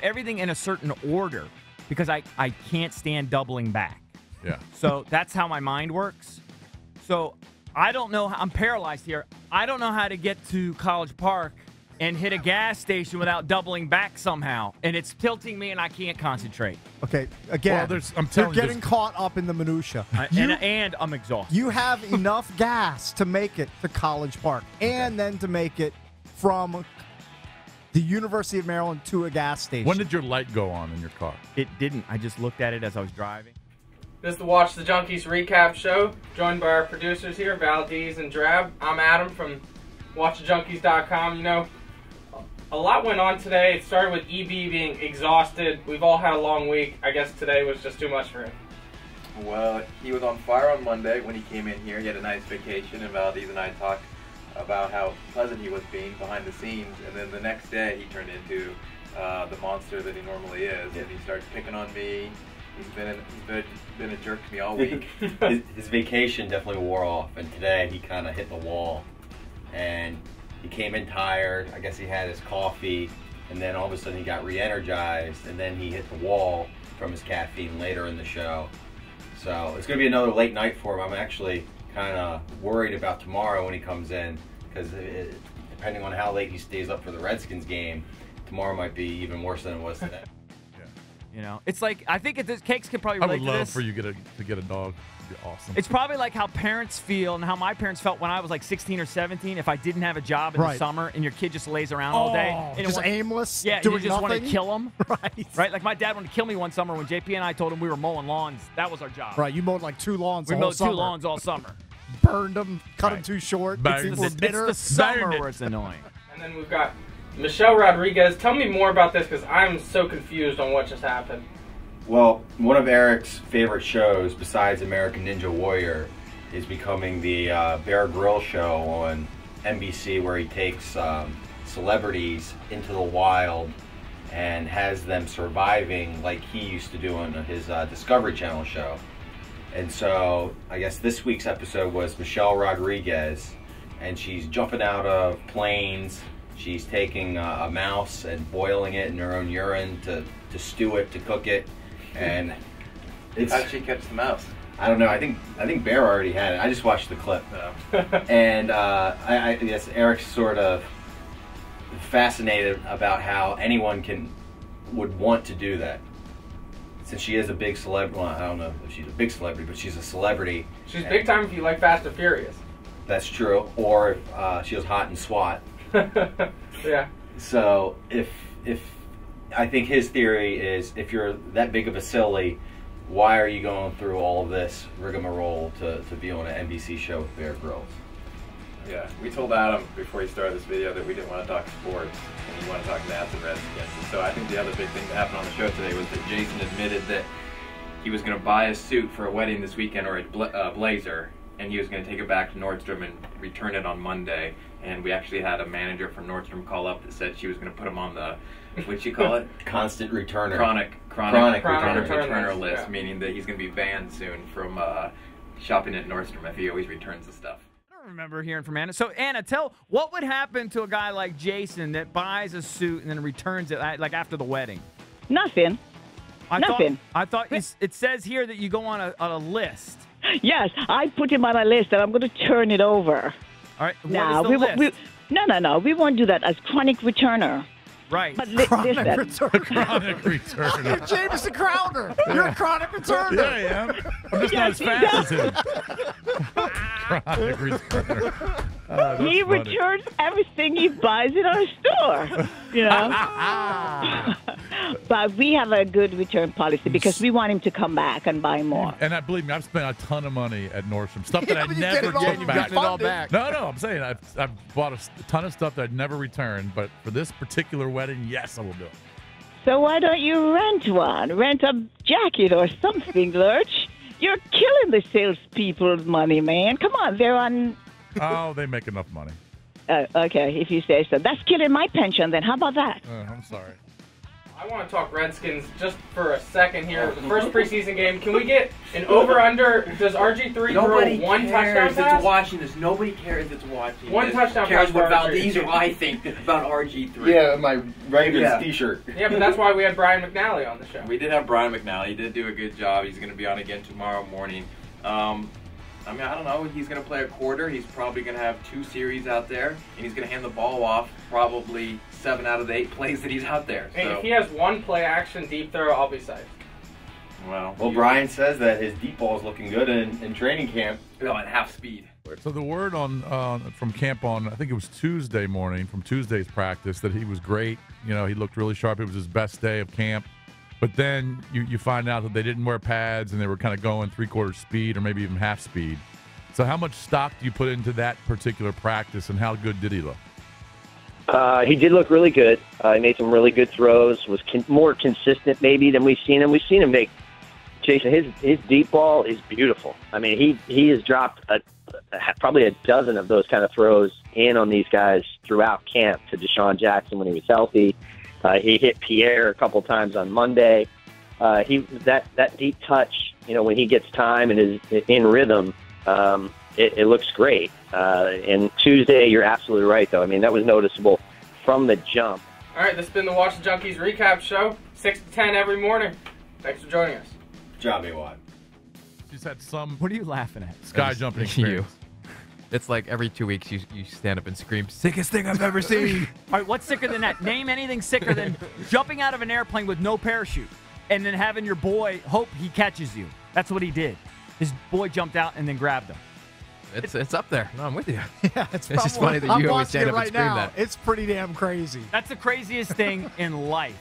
everything in a certain order because I can't stand doubling back. Yeah. So that's how my mind works. So I don't know. I'm paralyzed here. I don't know how to get to College Park and hit a gas station without doubling back somehow. And it's tilting me and I can't concentrate. Okay, again, Well, you're getting caught up in the minutia. And I'm exhausted. You have enough gas to make it to College Park and then to make it from the University of Maryland to a gas station. When did your light go on in your car? It didn't. I just looked at it as I was driving. This is the Watch the Junkies Recap show, joined by our producers here, Valdez and Drab. I'm Adam from WatchTheJunkies.com. You know, a lot went on today. It started with EB being exhausted. We've all had a long week. I guess today was just too much for him. Well, he was on fire on Monday when he came in here. He had a nice vacation, and Valdez and I talked about how pleasant he was being behind the scenes. And then the next day, he turned into the monster that he normally is, and he started picking on me. He's been a jerk to me all week. his vacation definitely wore off, and today he kind of hit the wall. And he came in tired. I guess he had his coffee, and then all of a sudden he got re-energized, and then he hit the wall from his caffeine later in the show. So it's going to be another late night for him. I'm actually kind of worried about tomorrow when he comes in, because depending on how late he stays up for the Redskins game, tomorrow might be even worse than it was today. You know, it's like, I think Cakes could probably I relate would to love this. for you to get a dog. It'd be awesome. It's probably like how parents feel and how my parents felt when I was like 16 or 17 if I didn't have a job in the summer and your kid just lays around all day. And Just aimless, Yeah, doing you just want nothing? to kill them. Right. Right? Like my dad wanted to kill me one summer when JP and I told him we were mowing lawns. That was our job. Right, you mowed like 2 lawns We the whole mowed 2 summer. lawns all summer. Burned them, cut them too short. Burned People were bitter. It's the summer where it's annoying. And then we've got Michelle Rodriguez. Tell me more about this, because I'm so confused on what just happened. Well, one of Eric's favorite shows, besides American Ninja Warrior, is becoming the Bear Grylls show on NBC, where he takes celebrities into the wild and has them surviving like he used to do on his Discovery Channel show. And so I guess this week's episode was Michelle Rodriguez, and she's jumping out of planes. She's taking a mouse and boiling it in her own urine to stew it, to cook it. And it's, How did she catch the mouse? I don't know. I think Bear already had it. I just watched the clip. And I guess Eric's sort of fascinated about how anyone would want to do that. Since she is a big celebrity, well, I don't know if she's a big celebrity, but she's a celebrity. She's big time if you like Fast and Furious. That's true. Or if she was hot in SWAT. Yeah. So if I think his theory is, if you're that big of a silly, why are you going through all of this rigmarole to be on an NBC show with Bear Grylls? Yeah, we told Adam before he started this video that we didn't want to talk sports, and he wanted to talk Nats and Redskins. And so I think the other big thing that happened on the show today was that Jason admitted that he was going to buy a suit for a wedding this weekend, or a blazer, and he was going to take it back to Nordstrom and return it on Monday. And we actually had a manager from Nordstrom call up that said she was going to put him on the, what'd you call it? Constant returner. Chronic returner list, yeah. meaning that he's going to be banned soon from shopping at Nordstrom if he always returns the stuff. I don't remember hearing from Anna. So, Anna, what would happen to a guy like Jason that buys a suit and then returns it like after the wedding? Nothing. Nothing. I thought it says here that you go on a list. Yes, I put him on a list, and I'm going to turn it over. All right. Now, what is the list? no. We won't do that as chronic returner. Right. But Chronic returner. Chronic returner. You're Jameson Crowder. You're a chronic returner. Yeah, I am. I'm just not as fast as him. Chronic returner. He returns everything he buys in our store. You know. But we have a good return policy because we want him to come back and buy more. And believe me, I've spent a ton of money at Nordstrom. Stuff that I but you never get it all- took you've back. gotten it all back. No, I'm saying I've bought a ton of stuff that I'd never returned, but for this particular wedding, yes, I will do it. So why don't you rent one? Rent a jacket or something, Lurch. You're killing the salespeople's money, man. Come on, they're on... Oh, they make enough money. Okay, if you say so. That's killing my pension then. How about that? I'm sorry. I want to talk Redskins just for a second here. The first preseason game. Can we get an over/under? Does RG3 throw one touchdown pass? It's watching this. Nobody cares if it's watching. One touchdown cares pass. What Valdez or I think about RG3. Yeah, my Ravens T-shirt. Yeah, but that's why we had Brian McNally on the show. We did have Brian McNally. He did do a good job. He's going to be on again tomorrow morning. I mean, I don't know. He's going to play a quarter. He's probably going to have 2 series out there, and he's going to hand the ball off probably 7 out of the 8 plays that he's out there. And So, if he has one play action deep throw, I'll be safe. well, Brian says that his deep ball is looking good in training camp. at half speed. So the word on from camp on, I think it was Tuesday morning, from Tuesday's practice, that he was great. You know, he looked really sharp. It was his best day of camp. But then you find out that they didn't wear pads and they were kind of going 3/4 speed or maybe even half speed. So how much stock do you put into that particular practice, and how good did he look? He did look really good. He made some really good throws, was more consistent maybe than we've seen him. We've seen him make, Jason, his deep ball is beautiful. I mean, he has dropped probably a dozen of those kind of throws in on these guys throughout camp to Deshaun Jackson when he was healthy. He hit Pierre a couple times on Monday. That deep touch, you know, when he gets time and is in rhythm, it looks great. And Tuesday, you're absolutely right, though. I mean, that was noticeable from the jump. All right, this has been the Watch the Junkies Recap Show, 6 to 10 every morning. Thanks for joining us. Johnny Watt. She's had some What are you laughing at? sky jumping experience. It's like every 2 weeks you stand up and scream, sickest thing I've ever seen. All right, what's sicker than that? Name anything sicker than jumping out of an airplane with no parachute and then having your boy hope he catches you. That's what he did. His boy jumped out and then grabbed him. It's up there. No, I'm with you. Yeah, It's just funny that you always stand up and scream that. It's pretty damn crazy. That's the craziest thing in life.